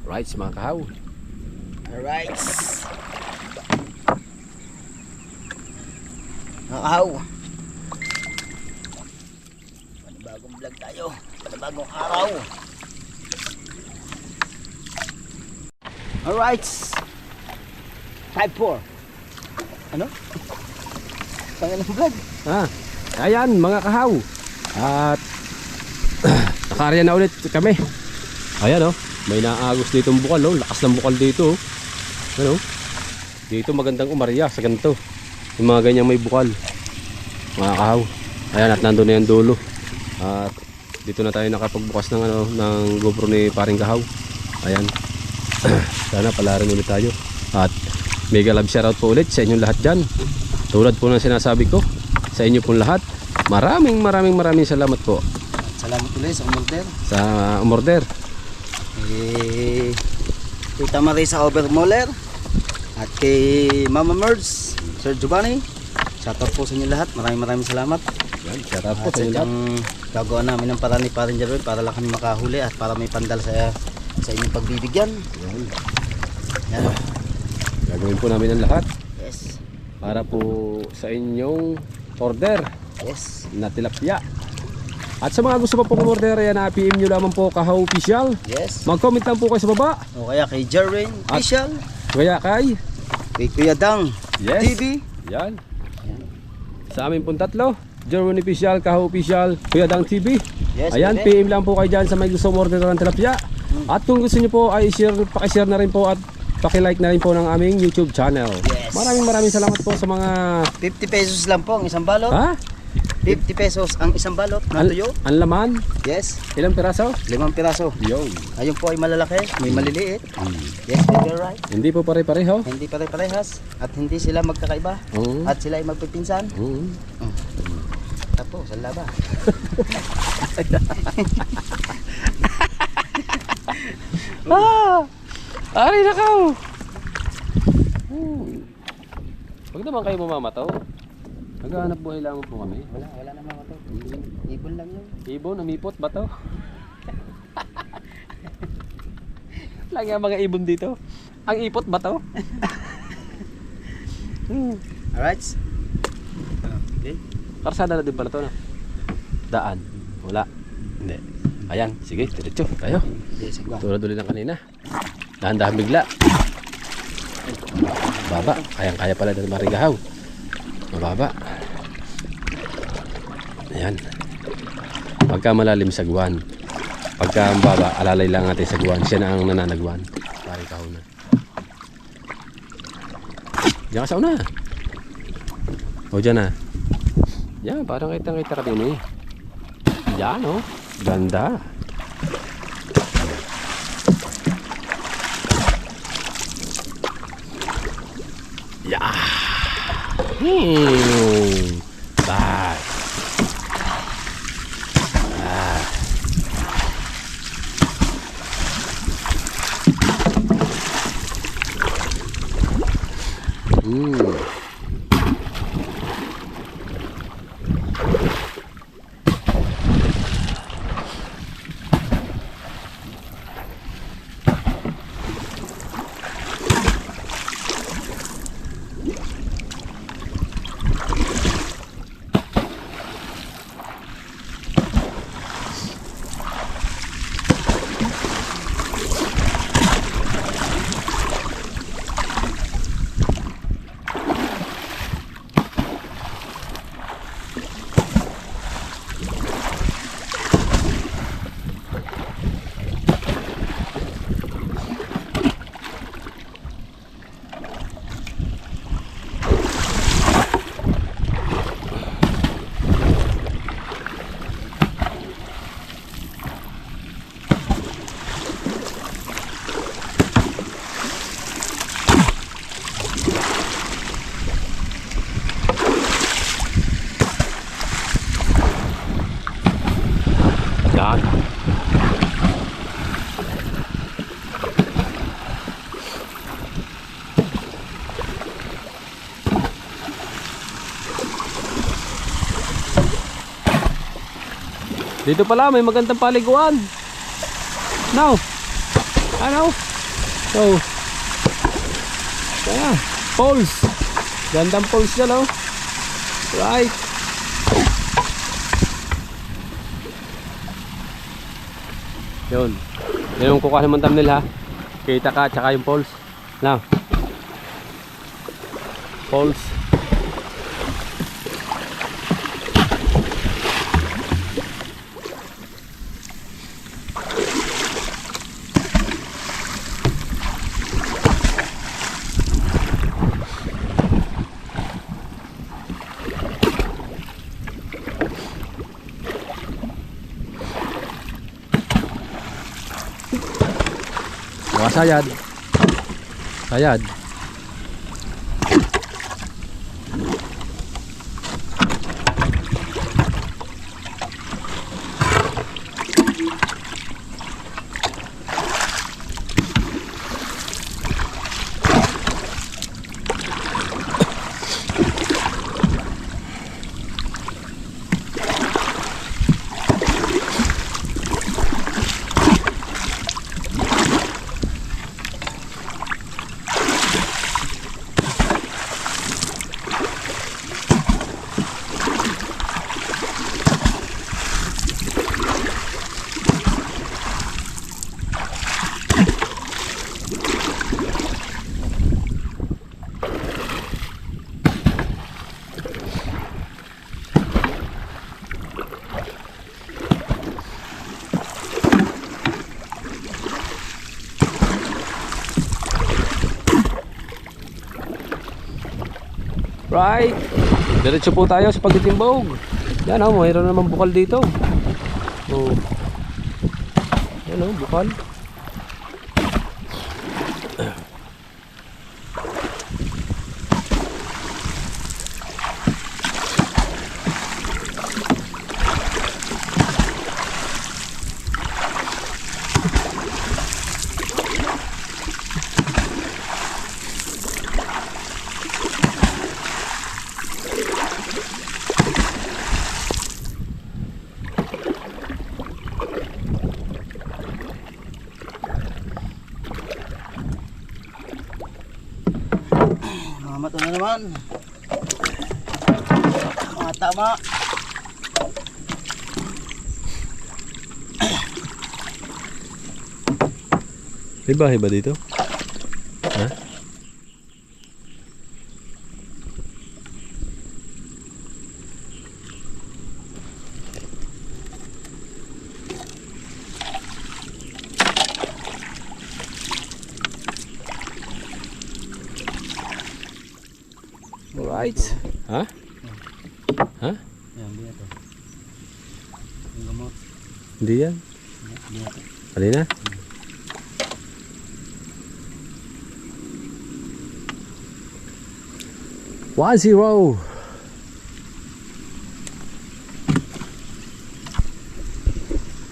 Rights mga kahaw. Alright. Nakahaw. Panibagong vlog tayo. Panibagong araw. Alright. 5-4. Ano? Pangalang vlog. Ayan mga kahaw. At nakarya na ulit kami. Ayan may naagos dito ang bukal lakas ng bukal dito Ano? Dito magandang umarya sa ganito. Yung mga ganyang may bukal mga kahaw. Ayan at nandun na yung dulo. At dito na tayo nakapagbukas ng ng GoPro ni paring kahaw. Ayan. Sana palarin ulit tayo. At mega love shoutout po ulit sa inyong lahat dyan. Tulad po ng sinasabi ko sa inyo pong lahat. Maraming salamat po. Salamat ulit sa umorder. Sa umorder. Tita Marisa Overmoller at kay Mama Merz, Sir Giovanni, shoutout po sa inyo lahat. Maraming salamat. Yan, shoutout po At sa inyo lahat. gagawa namin ng paraan ni Paring Jerwin para lang kami makahuli at para may pandal sa inyong pagbibigyan. Yan. Gagawin po namin ang lahat Yes. para po sa inyong order Yes. na tilapia. At sa mga gusto pa pong order, yan PM nyo lamang po Kahaw Official. Yes. Mag-comment lang po kayo sa baba. O kaya kay Jerwin Official, Kaya kay Kuya Dang Yes. TV. Yan. Sa amin pong tatlo, Jerwin Official, Kahaw Official, Kuya Dang TV. Yes, Ayan, pwede. PM lang po kayo dyan sa may gusto order ng tilapia. At kung gusto nyo po ay pakishare na rin po at pakilike na rin po ng aming YouTube channel. Yes. Maraming salamat po sa mga 50 pesos lang po ang isang balot. 50 pesos ang isang balot na tuyo. Ang laman, Yes. ilang piraso? 5 piraso. Yun. Ayun po ay malalaki, may maliliit. Yes, baby, right. Hindi po pare-pareho. Hindi pare-parehas at hindi sila magkakaiba at sila ay magpipinsan. Tapos, ang laba. Ari na ka. Huwag naman kayo mamamataw. Naghahanap buhay lamang po kami. Wala naman ako. Ibon lang yun. Ibon, umipot ba to? Lagi ang mga ibon dito. Ang ipot ba to? Alright. Okay. Karsada na din pala to na. Daan. Wala. Hindi. Ayan, sige, diretso. Tayo. Yes, go. Tulad ulit ng kanina. Dahan-dahan bigla. Baba. Kayang-kaya pala ng marigahaw. Mababa. Ayan. Pagka malalim sa guwan. Pagka mababa, alalay lang natin sa guwan. Siya na ang nananagwan. Marigahaw na. Diyan ka sa una. O dyan na. Yan, parang kitang-kita ka din eh. Yan ganda. Yeah. Bye. Yan. Dito pala may magandang paliguan. Ano? Oh. Kaya, poles. Gandang poles dyan, oh. Right. Yun. Yun yung kukuha naman thumbnail, ha. Kita ka, tsaka yung poles. Now. Poles. Mga sayad. Sayad. Right. Diretso po tayo sa pagtitimbog. Yan, oh, mayroon naman bukal dito. Oh. Yan, oh, bukal. Mamat na naman. Mga tama. May bahay ba dito? Ha? Alright. Ha? Ha? Yan, hindi ito. Yung gamot. Hindi yan. Hindi ito. Halina. One zero.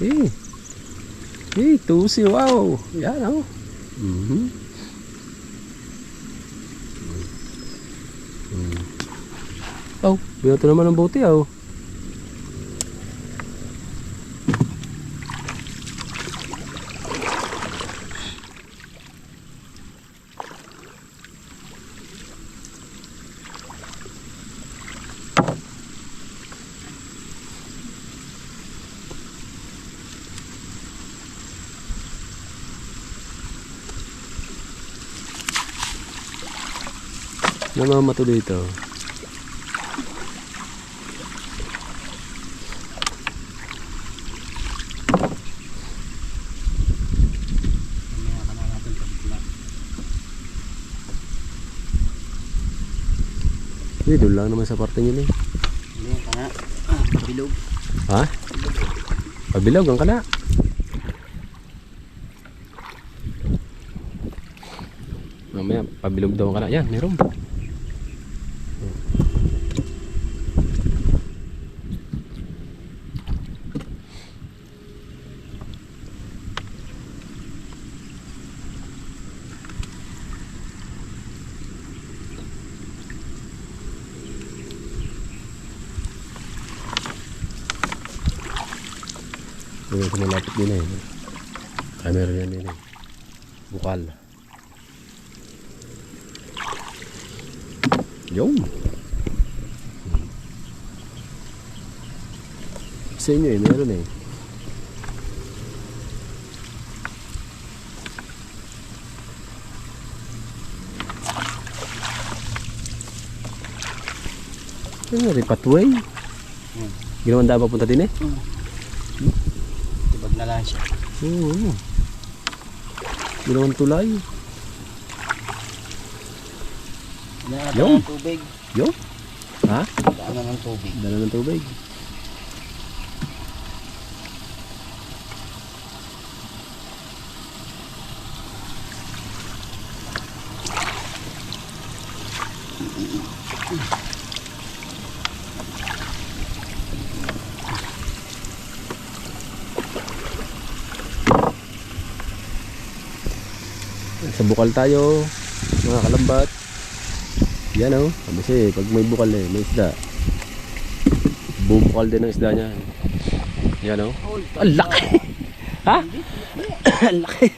Eh. Eh, 2-0. Yan, oh. Oh, binato naman ng bote, oh. Namamato dito. Hindi, doon lang naman sa parte nyo eh. Hindi yan, kana. Bilog. Ha? Pabilog ang kana. Mamaya, pabilog daw ang kana. Yan, meron. Ito malapit din eh. Camera yan din eh. Bukal. Yung. Sa inyo eh, meron eh. Ano rin, pathway? Ginawan daw papunta din eh? Tibag na lang siya. Oo. Ginawan tulay. Daanan Yung. ng tubig. Yung? Ha? Daanan ng tubig. Dala ng tubig. Sa bukal tayo, mga kalambat. Yan o, kasi pag may bukal eh, may isda. Bubukal din ang isda niya. Yan o. Ang laki! Ha? Ang laki!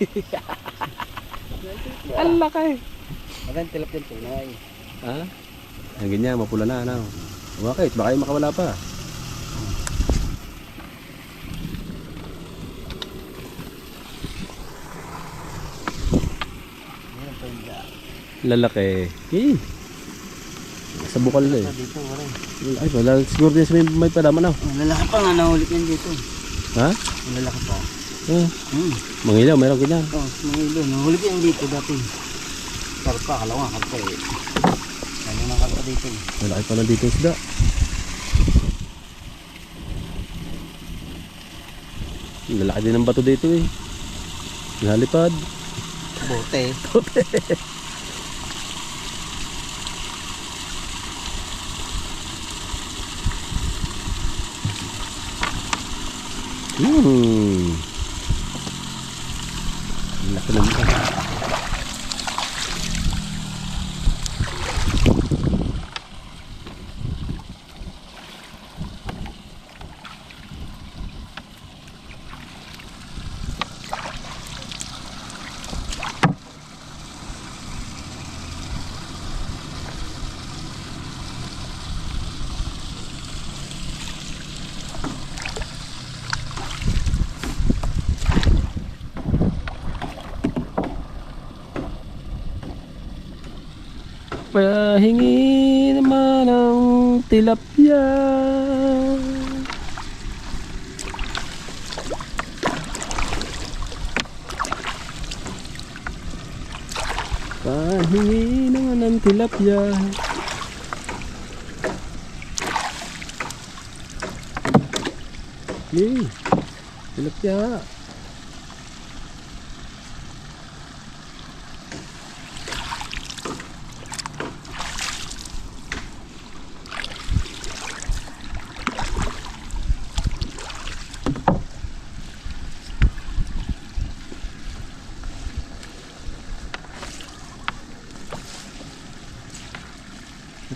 Ang laki! Magandang tilap yung tunay. Ha? Ang ganyan, mapula na ano. Bakit? Baka yung makawala pa. Lalaki. Eh. Sa bukal na eh. Dito, wala. Ay, wala. Siguro din sa may palaman na. Lalaki pa nga nahuli yan dito. Ha? Lalaki pa. Mga ilaw, mayroon ganyan. Mga ilo. Nahuli yan dito dati. Karpa, kalawa nga karpa eh. Ano nang karpa dito eh. Malaki pa na dito yung isda. Lalaki din ng bato dito eh. Nalipad. Bote. Laki na dito. Pahingi naman ang tilapia. Pahingi naman ang tilapia. Yay! Tilapia.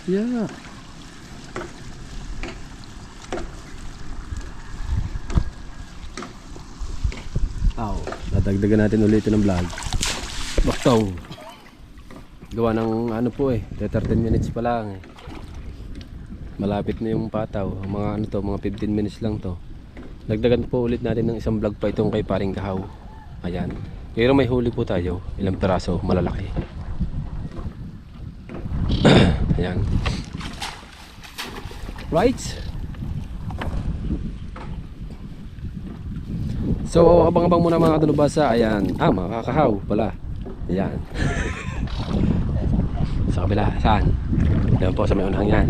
Yeah. Dadagdagan natin ulit ng vlog. Baktaw. Gawa ng ano po eh, 13 minutes pa lang eh. Malapit na yung pataw. Mga ano to, mga 15 minutes lang to. Dagdagan po ulit natin ng isang vlog pa itong kay Paring Kahaw. Ayan. Pero may huli po tayo, ilang peraso, malalaki. Ayan. Right. So abang-abang muna mga kanulubasa. Ayan. Mga kakahaw pala. Ayan. Sa kabila. Saan? Ayan po sa may unang yan.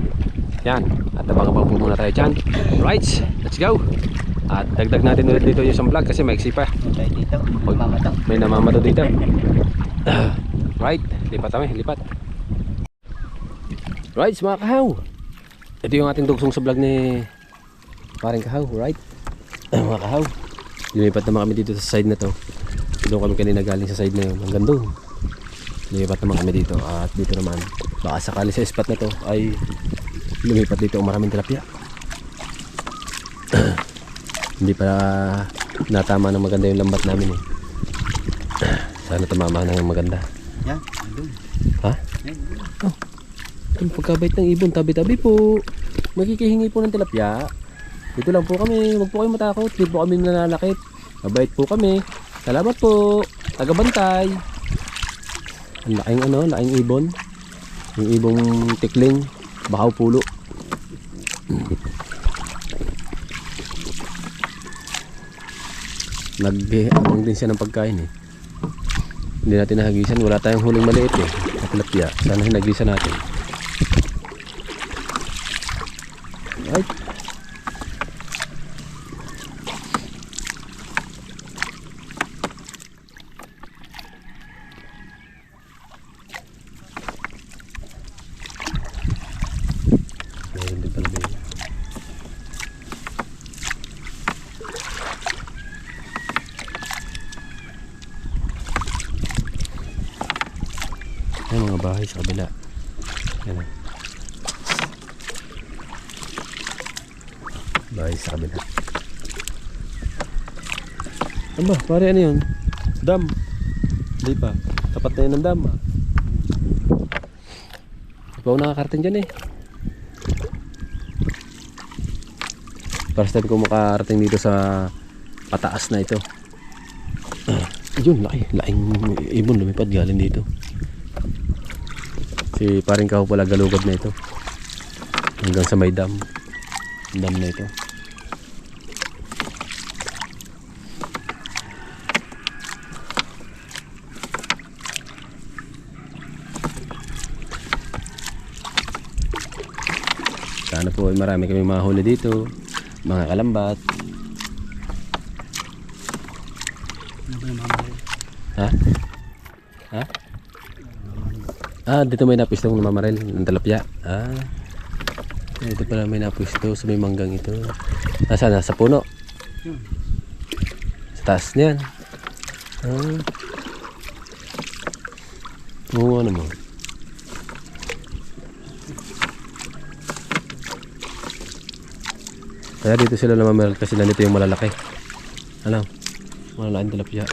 Yan. At abang-abang po muna tayo dyan. Right. Let's go. At dagdag natin ulit dito yung isang vlog kasi maiksi pa. May namamato dito. Right. Lipat kami. Lipat. Right mga kahaw. Ito yung ating dugsong sa vlog ni Paring Kahaw. Right. Mga kahaw. Lumipat naman kami dito sa side na to. Doon kami kanina galing sa side na yun. Hanggang doon. Lumipat naman kami dito. At dito naman, baka sakali sa spot na to ay lumipat dito ang maraming tilapia. Hindi pa natama ng maganda yung lambat namin eh. Sana tumama ng maganda. Yan. Ha? Oh. natin pagkabait ng ibon. Tabi-tabi po. Magkikihingi po ng tilapia. Dito lang po kami. Huwag po kayong matakot. Hindi po kami nananakit. Mabait po kami. Salamat po. Tagabantay. Ang laking laking ibon. Yung ibong tikling. Bakaw pulo. Nag-abang din siya ng pagkain eh. Hindi natin nahagisan. Wala tayong huling maliit eh. Na tilapia. Sana hinagisan natin. Right. Meron din pala din. Ay, mga bahay sa kabila. Yan o. Bahay sa kabila. Ano ba? Pare ano yun? Dam. Hindi pa. Tapat na yun ng dam. Ikaw nakakarating dyan eh. First time ko makarating dito sa pataas na ito. Yun, laking ibon lumipad galing dito. Si paring kaho pala galugad na ito. Hanggang sa may dam. Dam na ito. Sana po ay marami kami mahuli dito. Mga kalambat. Ha? Ha? Dito may napistong namamaril ng talapya. Dito pala may napisto sa may manggang ito. Nasaan? Sa puno? Sa taas niyan. Oo, ano mo? Kaya dito sila namamaril kasi nandito yung malalaki. Ano? Malalaking tilapia.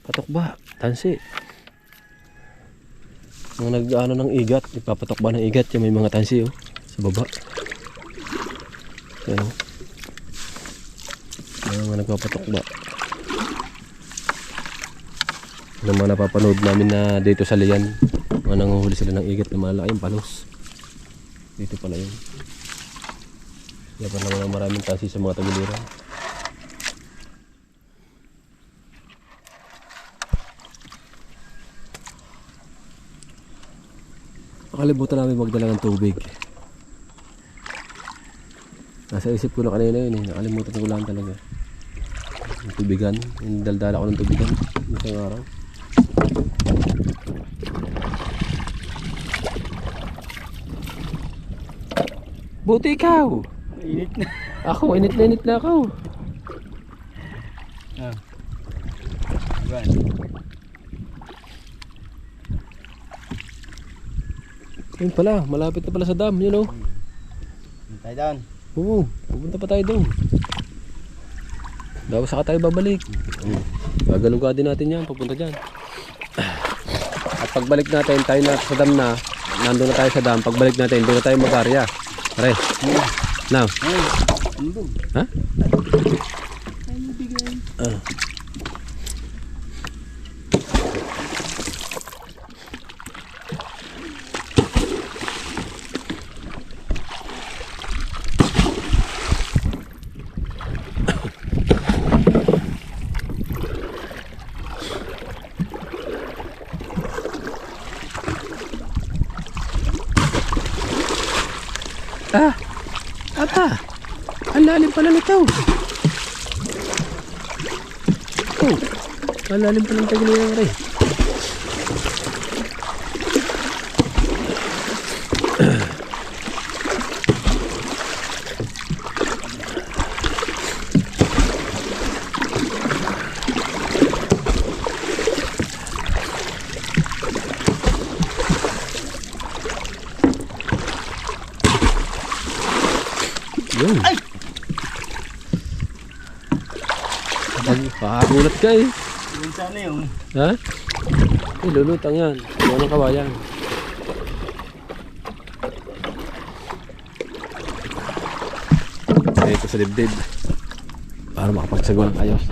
Patok ba? Tansi. Mga nag-ano ng igat. Ipapatok ba ng igat? Yung may mga tansi oh. Sa baba. Yan oh. Mga nagpapatok ba. Yung mga napapanood namin na dito sa liyan. Mga nanguhuli sila ng igat na malaking palos. Dito pala yun. Kaya pa naman maraming tansi sa mga tagiliran. Nakalimutan namin magdala ng tubig. Nasa isip ko na kanina yun eh. Nakalimutan ko lang talaga. Yung tubigan. Yung daldala ko ng tubigan. Isang araw. Buti ikaw! Init na. Ako, init na ako. Right. Yun pala, malapit na pala sa dam, yun oh. Tayo down. Oo, pupunta pa tayo doon. Daw saka tayo babalik. Gagalugad din natin yan, pupunta dyan. At pagbalik natin, tayo na sa dam na. Nandun na tayo sa dam, pagbalik natin, doon na tayo mag-area. Pare, now. Ha? Ang lalim pala nito. Ang lalim pala ng tagiliran rin. Yun. Ay! Kakagulat ka eh. Yun sana yung... Ha? Eh, lulutang yan. Iwan ng kawayan. Ito sa dibdib. Para makapagsagawa ng ayos.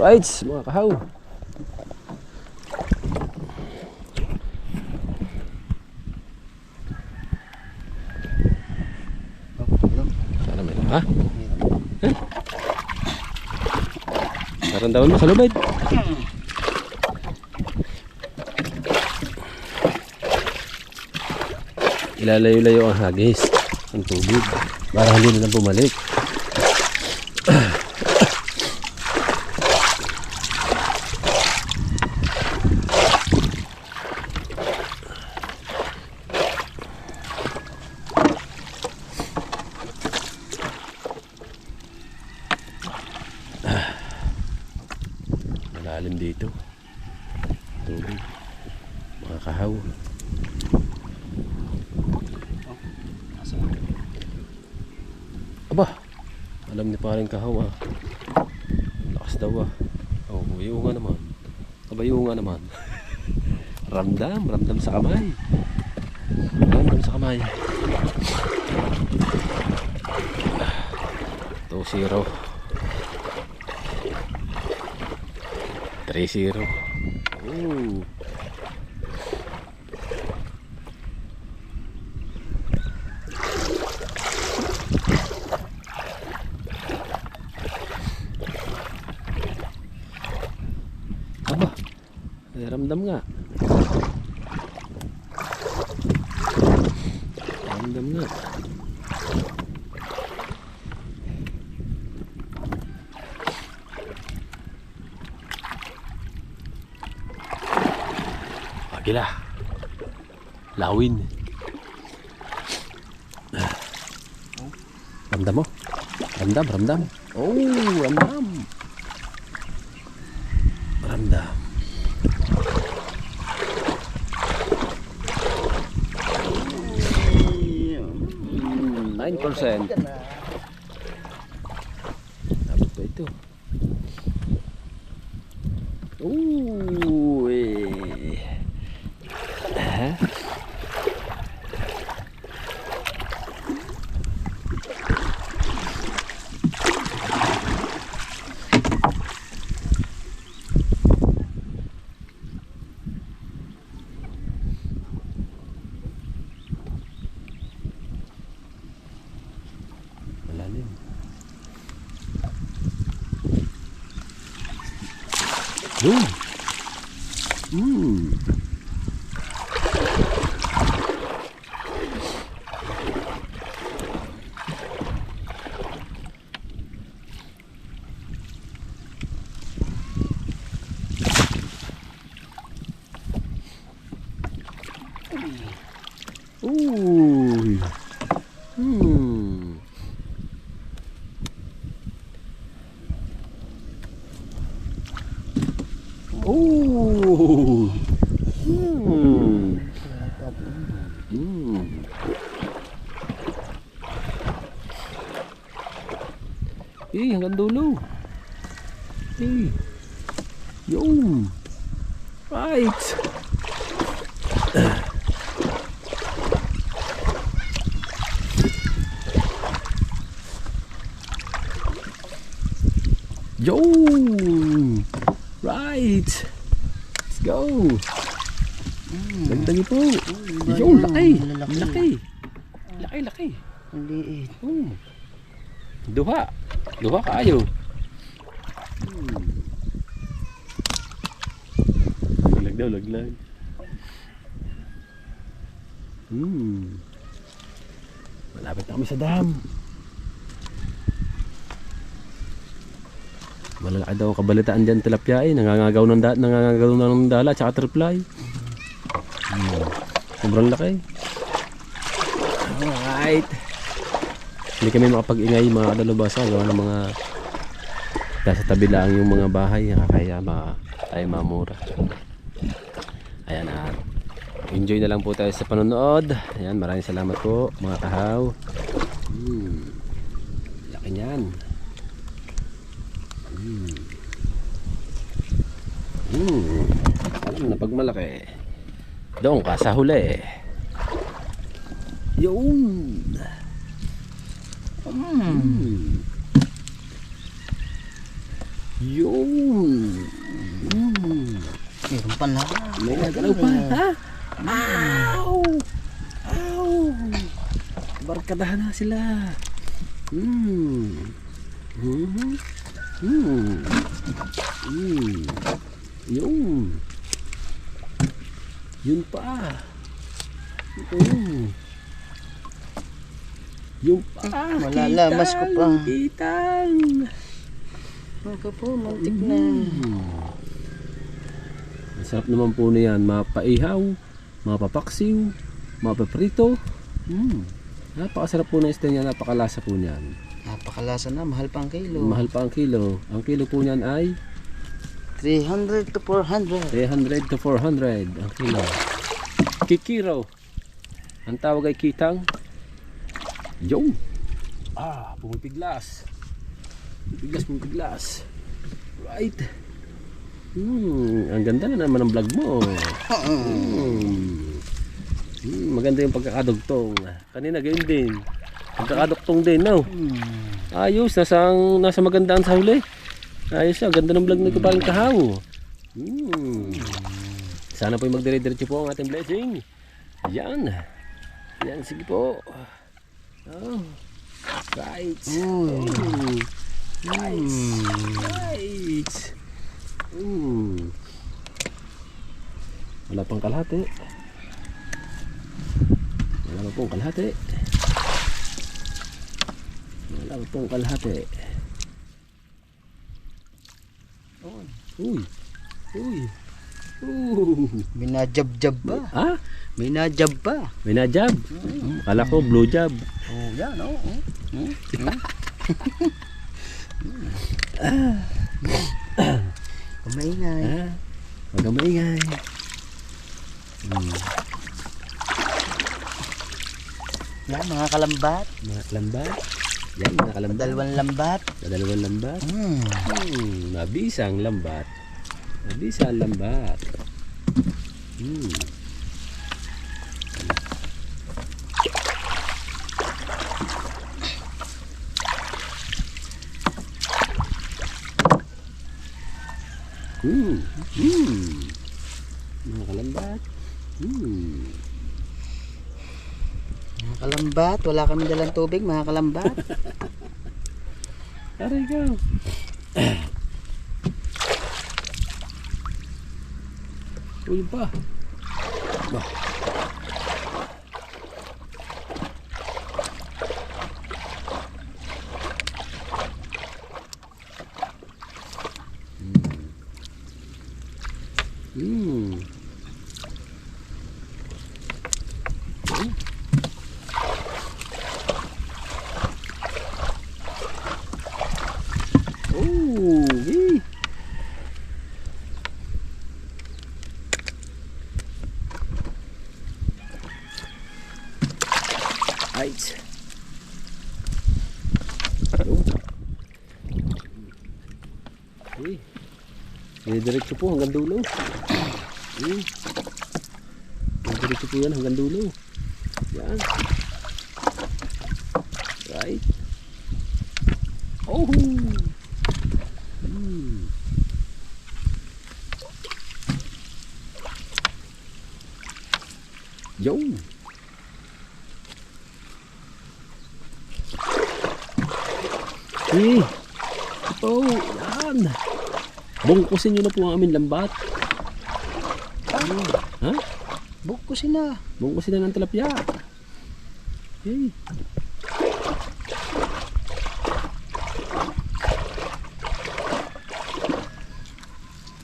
Rights, mga kahaw. Sana may ha? Narandaman mo sa lubid. Ilalayo-layo ang hagis ng tubig para hindi na bumalik. Malalim dito tubig, mga kahaw. Aba, alam ni paring kahaw ah. Lakas daw ah. Oh, yung nga naman. Aba, yung nga naman. Ramdam sa kamay. Ramdam sa kamay. 2-0 3-0. Ooh. Aba, ramdam nga. Ramdam nga. Agila. Lawin. Ramdam mo? Ramdam, ramdam. Oh, ramdam. Ramdam. 9%. Dapat ba ito? Uy. Malalim. Yun. Uy. Oh. Hanggang dulo. Yun. Right. Yun. Right. Let's go. Ganda nito. Yun, laki. Laki. Laki. Ang liit. Duha. Duha kayo. Laglag daw, laglag. Malapit na kami sa dam. Malalaki daw ang kabalitaan dyan, tilapia eh. Nangangagaw ng dala at saka triply. Sobrang laki. Alright. Hindi kami makapag-ingay mga kadalubasa. Gawa ng mga nasa tabi lang yung mga bahay. Kaya tayo mamura. Ayan at enjoy na lang po tayo sa panonood. Ayan, maraming salamat po mga kahaw. Laki niyan. Ano na pag malaki doon ka sa huli. Yun. Yun. Meron pa na. May nagalaw pa. Ha? Ow! Ow! Barkadahan na sila. Yun. Yun pa. Yung pa. Malalamas ko pa. Kitang. Maka po, mantik na. Masarap naman po na yan. Mapaihaw, mapapaksiw, mapaprito. Napakasarap po na isda niya. Napakalasa po niyan. Napakalasa na, mahal pa ang kilo. Mahal pa ang kilo. Ang kilo po niyan ay 300 to 400. 300 to 400 ang kilo. Kikiro. Ang tawag ay kitang. Yung. Pumipiglas. Pumipiglas. Right. Ang ganda na naman ang vlog mo. Maganda yung pagkakadugtong. Kanina gayon din. Pagkakadugtong din, no? Ayos, nasa magandaan sa huli. Ayos siya, ganda ng vlog ni Kapalang Kahaw. Sana po magdire-diretso po ang ating blessing. Yan. Yan, sige po. Right. Right. Wala pang kalahati. Wala pang kalahati. Wala pang kalahati. Uy. May najab-jab ba? Ha? May najab ba? May na-jab. Kala ko blue jab. Oh, yan oh. Kumaingay. Ha? Huwag kang maingay. Yan mga kalambat. Mga lambat. Yan, mga kalambat. Dalawang lambat. Dalawang lambat. Mabisang lambat. Mabisang lambat. Mga kalambat. Mga kalambat, wala kami dalang tubig mga kalambat. Aray ka. Uy pa. Bah. Oh, eh. Right. Okay. Diretso po hanggang dulo. Diretso po yan hanggang dulo. Yan. Right. Oh. Yo. Ito, yan. Bungkusin nyo na po ang aming lambat. Ha? Bungkusin na. Bungkusin na ng tilapia. Yay.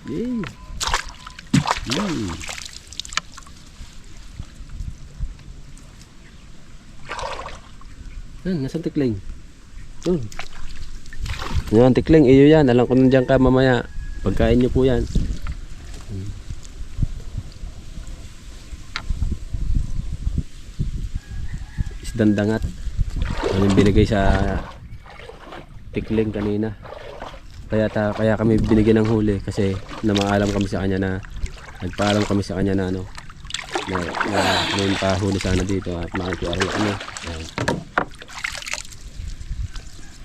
Yay. Nasaan tikling? Doon. Yan, tikling, iyo yan. Alam ko nandiyan ka mamaya. Pagkain nyo po yan. Isdang dangat. Anong binigay sa tikling kanina. Kaya kami binigyan ng huli kasi namaalam kami sa kanya na nagpaalam kami sa kanya na ano na may pahuli sana dito at makikiaral kami.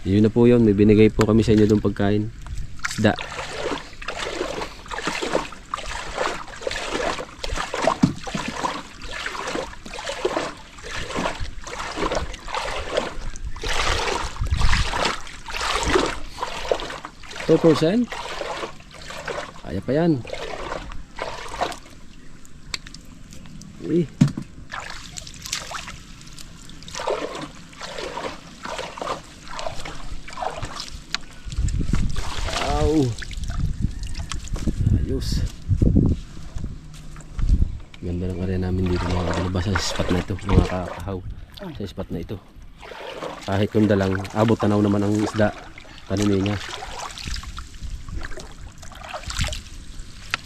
Yun na po yun, may binigay po kami sa inyo doon pagkain. Isda. %? Kaya pa yan. Eh. Ayos. Ganda ng area namin dito mga kalabas sa spot na ito, mga kakahaw sa spot na ito. Kahit kung dalang abot tanaw naman ang isda kanina niya.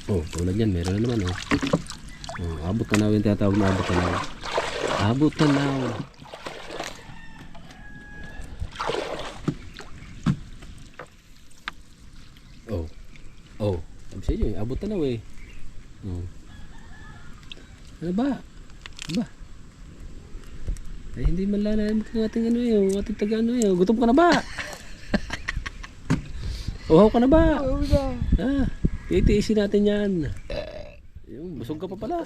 Oh, tulad yan, meron na naman oh. Abot tanaw yung tinatawag na abot tanaw. Abot tanaw. Sabi sa inyo, abot tanaw eh. Ano ba? Ay, hindi man lang namin ang ating ano eh, ang ating taga ano eh. Gutom ka na ba? Uhaw ka na ba? Oo na. Titiisin natin yan. Yung, busog ka pa pala.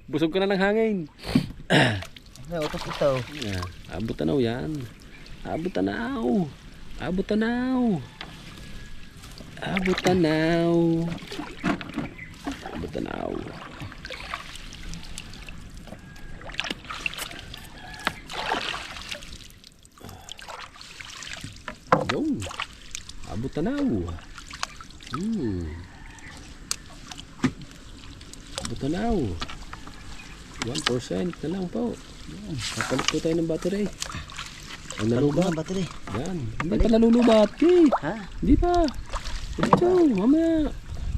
Busog ka na ng hangin. Utos ito. Abot tanaw yan. Abot tanaw. Abot tanaw. Abot tanaw. Abot tanaw. Yung. Abot tanaw. Butanaw. 1% na lang po. Yan. Kapalit po tayo ng battery. Ang nalubat. battery. Yan. Hindi pa nalulubat. Okay. Ha? Hindi pa. Ito, mamaya.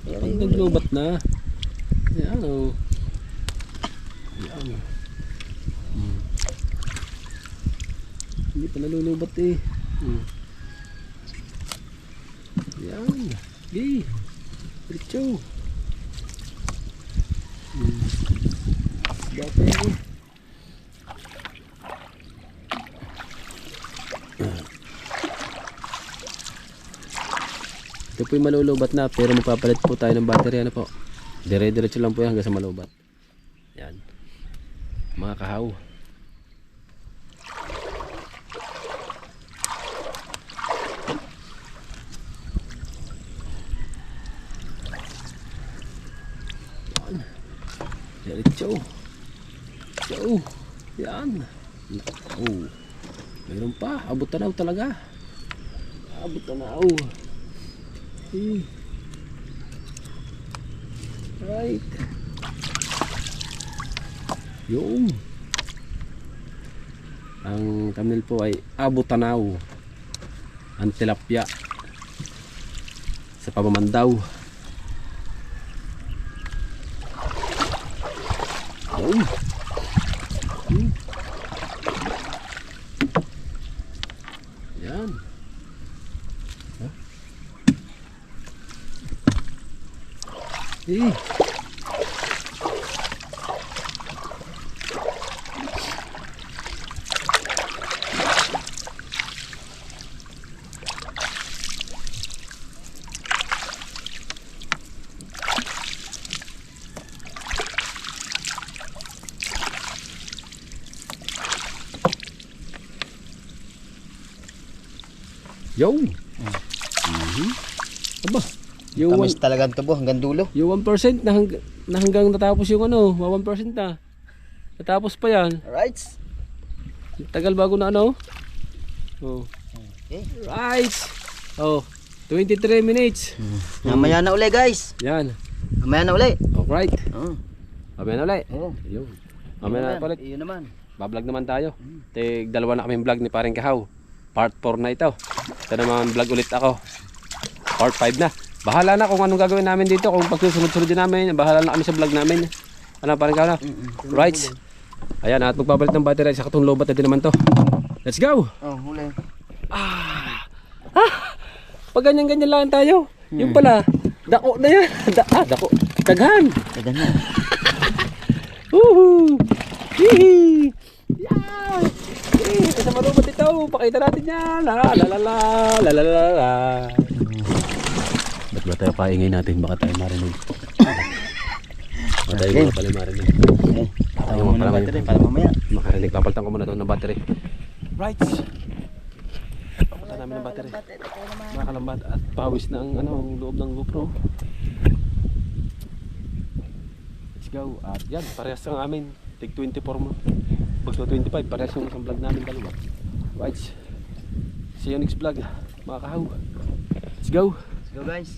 Pag naglubat na. Yan o. Yan. Hindi pa nalulubat eh. Yan. Okay. Ito. Battery. Ito po yung malulubat na pero magpapalit po tayo ng battery. Ano po? Dire-diretso lang po yan hanggang sa malubat. Yan. Mga kahaw. Yan. Diretso. So, yan. Oh. Mayroon pa. Abot tanaw talaga. Abot tanaw. Right. Yung ang thumbnail po ay Abot Tanaw ang tilapia sa pamamandaw. Yung yan. Eh. Yo. Aba. Yung Tamis talagang tubo hanggang dulo. Yung 1% na, na hanggang natapos yung ano, 1% na. Natapos pa yan. Alright. Tagal bago na ano. Oh. Okay. Right. Oh, 23 minutes. Mamaya na uli guys. Yan. Mamaya na uli. Alright. Oh. Mamaya na ulit. Oh. Yun. Mamaya na ulit. Iyon naman. Bablog naman tayo. Tig dalawa na kaming vlog ni Paring Kahaw. Part 4 na ito. Ito naman vlog ulit ako. Part 5 na. Bahala na kung anong gagawin namin dito. Kung pagsusunod-sunod din namin. Bahala na kami sa vlog namin. Ano Paring Kahaw na? Right. Ayan at magpapalit ng battery sa katong lobat na din naman to. Let's go! Oh, huli. Pag ganyan-ganyan lang tayo. Yung pala, dako na yan. Dako. Daghan. Tagan na. Woohoo! Hihi! Yeah! Isa malubat ito. Pakita natin yan. La la la la la la la la. Ba't ba tayo paingay natin? Baka tayo marinig. Baka tayo mga pala marinig. Okay. Tayo muna ng battery para mamaya. Makarinig. Papalitan ko muna ito ng battery. Right. Papalitan namin ng battery. Makalambat at pawis na ang, ano, ang loob ng GoPro. Let's go. At yan, parehas ang amin. Tig 24 mo. Pagso 25, parehas yung isang vlog namin dalawa. Right. See you next vlog, mga kahaw. Let's go. Let's go guys.